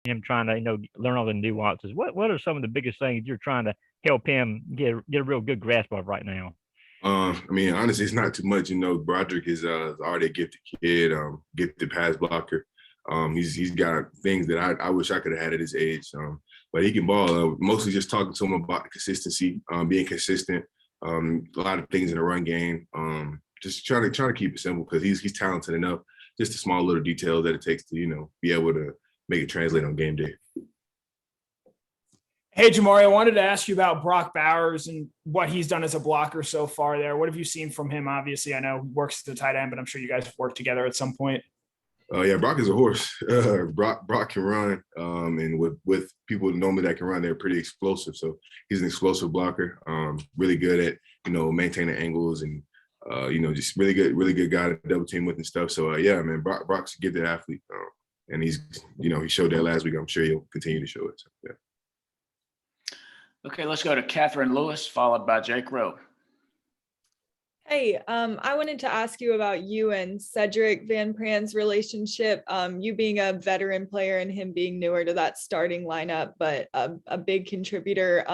him trying to learn all the nuances. What are some of the biggest things you're trying to help him get a real good grasp of right now? I mean, honestly, it's not too much. Broderick is already a gifted kid, gifted pass blocker. He's got things that I wish I could have had at his age. But he can ball. Mostly just talking to him about consistency, being consistent. A lot of things in the run game. Just trying to keep it simple because he's talented enough. Just the small little details that it takes to be able to make it translate on game day. Hey, Jamaree, I wanted to ask you about Brock Bowers and what he's done as a blocker so far there. What have you seen from him? Obviously, I know he works as a tight end, but I'm sure you guys have worked together at some point. Yeah, Brock is a horse. Brock can run, and with people normally that can run, they're pretty explosive. So he's an explosive blocker. Really good at maintaining angles and just really good guy to double team with and stuff. So yeah, man, Brock's a gifted athlete, and he showed that last week. I'm sure he'll continue to show it. So, yeah. Okay, let's go to Catherine Lewis, followed by Jake Rowe. Hey, I wanted to ask you about you and Cedric Van Pran's relationship. You being a veteran player and him being newer to that starting lineup, but a big contributor.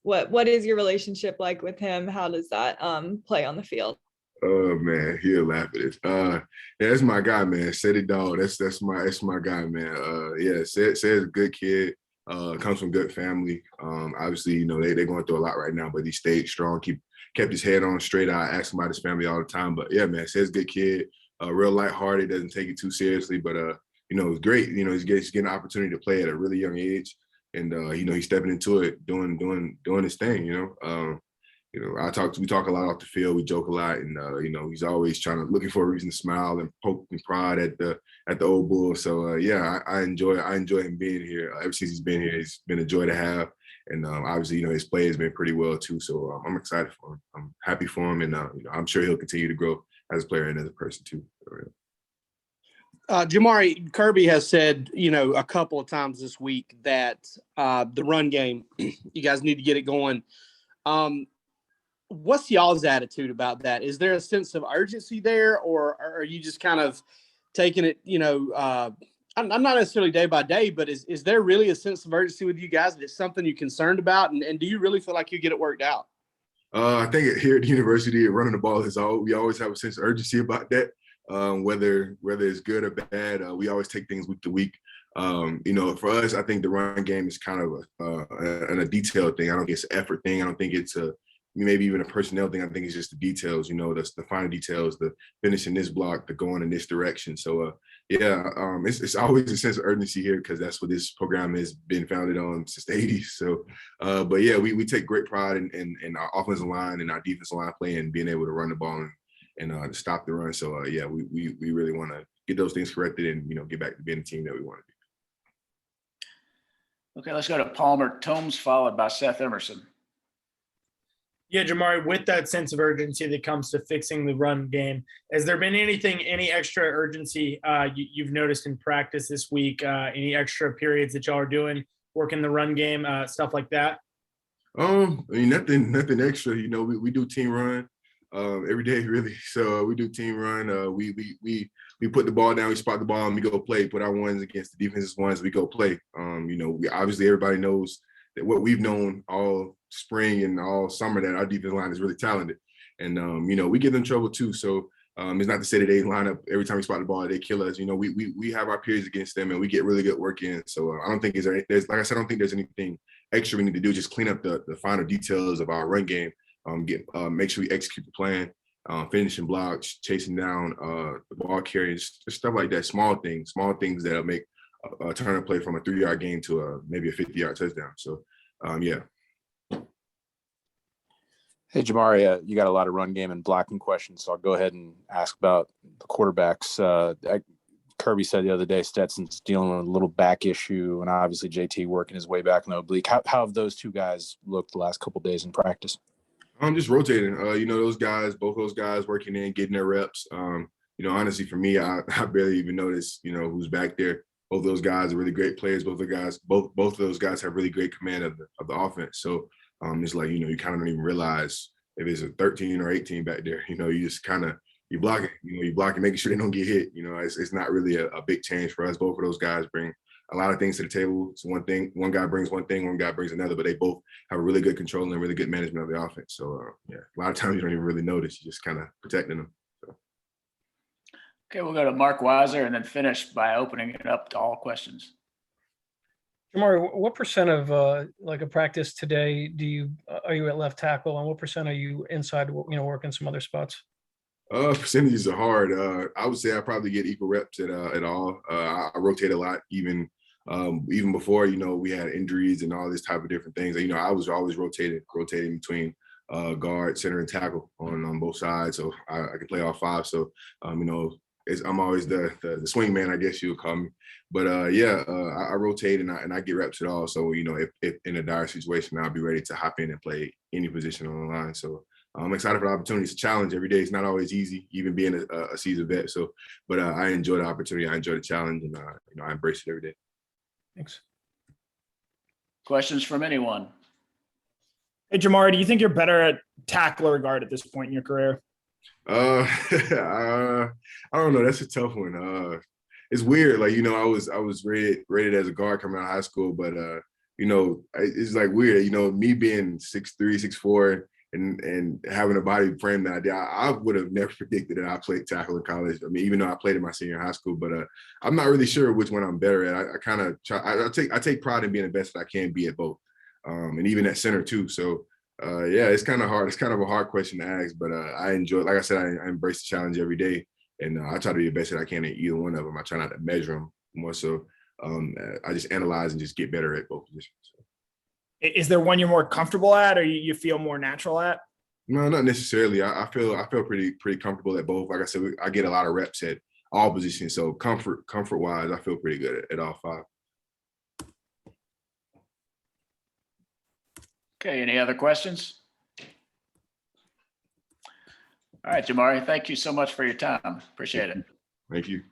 What is your relationship like with him? How does that play on the field? Oh man, he'll laugh at it. Yeah, that's my guy, man. Ceddy Dog. That's my guy, man. Yeah, Ced's a good kid. Comes from good family. Obviously, they're going through a lot right now, but he stayed strong, kept his head on straight. I ask him about his family all the time. But yeah, man, Ced's a good kid, real lighthearted, doesn't take it too seriously. But it's great. He's getting an opportunity to play at a really young age, and he's stepping into it, doing his thing. We talk a lot off the field, we joke a lot, and he's always looking for a reason to smile and poke and prod at the old bull. So yeah, I enjoy him being here. Ever since he's been here, it's been a joy to have, and obviously his play has been pretty well too. So I'm excited for him. I'm happy for him, and I'm sure he'll continue to grow as a player and as a person too. So, yeah. Jamaree, Kirby has said, a couple of times this week that the run game, you guys need to get it going. What's y'all's attitude about that? Is there a sense of urgency there, or are you just kind of taking it, I'm not necessarily day by day, but is there really a sense of urgency with you guys? Is it something you're concerned about? And do you really feel like you get it worked out? I think here at the university, running the ball we always have a sense of urgency about that. Whether it's good or bad, we always take things week to week. For us, I think the run game is kind of a detailed thing. I don't think it's an effort thing. I don't think it's maybe even a personnel thing. I think it's just the details, the finer details, the finishing this block, the going in this direction. So it's always a sense of urgency here because that's what this program has been founded on since the 80s. So, but yeah, we take great pride in our offensive line and our defensive line play and being able to run the ball and stop the run. So yeah, we really want to get those things corrected and get back to being the team that we want to be. Okay, let's go to Palmer Tomes, followed by Seth Emerson. Yeah, Jamaree, with that sense of urgency that comes to fixing the run game, has there been any extra urgency you've noticed in practice this week? Any extra periods that y'all are doing, working the run game, stuff like that? Nothing extra. We do team run every day, really. So we do team run. We put the ball down, we spot the ball, and we go play. Put our ones against the defense's ones, we go play. We obviously everybody knows that what we've known all spring and all summer that our defense line is really talented, and we give them trouble too. So it's not to say that they line up every time we spot the ball, they kill us. We have our periods against them, and we get really good work in. So I don't think there's like I said, I don't think there's anything extra we need to do. Just clean up the finer details of our run game. Make sure we execute the plan, finishing blocks, chasing down the ball carriers, just stuff like that. Small things that'll make a turn and play from a 3-yard gain to maybe a 50-yard touchdown. So, yeah. Hey, Jamaree, you got a lot of run game and blocking questions, so I'll go ahead and ask about the quarterbacks. Kirby said the other day Stetson's dealing with a little back issue, and obviously JT working his way back in the oblique. How have those two guys looked the last couple of days in practice? I'm just rotating. Those guys, both those guys working in, getting their reps. Honestly, for me, I barely even notice, who's back there. Both of those guys are really great players. Both of those guys have really great command of the offense. So it's like, you kind of don't even realize if it's a 13 or 18 back there. You just kind of, you block it, making sure they don't get hit. It's not really a big change for us. Both of those guys bring a lot of things to the table. It's one thing, one guy brings one thing, one guy brings another, but they both have a really good control and really good management of the offense. So yeah, a lot of times you don't even really notice. You're just kind of protecting them. So. Okay, we'll go to Mark Weiser and then finish by opening it up to all questions. Jamaree, what percent of like a practice today are you at left tackle, and what percent are you inside, working some other spots? Percentages are hard. I would say I probably get equal reps at all. I rotate a lot, even before, we had injuries and all this type of different things. I was always rotating between guard, center, and tackle on both sides. So I can play all five. So, I'm always the swing man, I guess you would call me. But I rotate and I get reps at all. So, if in a dire situation, I'll be ready to hop in and play any position on the line. So I'm excited for the opportunity. It's a challenge every day. It's not always easy, even being a seasoned vet. So, but I enjoy the opportunity. I enjoy the challenge, and I embrace it every day. Thanks. Questions from anyone? Hey, Jamaree, do you think you're better at tackle or guard at this point in your career? I don't know. That's a tough one. It's weird. Like, I was rated as a guard coming out of high school, but it's like weird. Me being 6'3", 6'4", and having a body frame that I did, I would have never predicted that I played tackle in college. I mean, even though I played in my senior high school, but I'm not really sure which one I'm better at. I kind of try. I take pride in being the best that I can be at both, and even at center too. So. It's kind of hard. It's kind of a hard question to ask, but I enjoy it. Like I said, I embrace the challenge every day, and I try to be the best that I can at either one of them. I try not to measure them more so. I just analyze and just get better at both positions. So. Is there one you're more comfortable at, or you feel more natural at? No, not necessarily. I feel pretty comfortable at both. Like I said, I get a lot of reps at all positions, so comfort wise, I feel pretty good at all five. Okay, any other questions? All right, Jamaree, thank you so much for your time. Appreciate it. Thank you.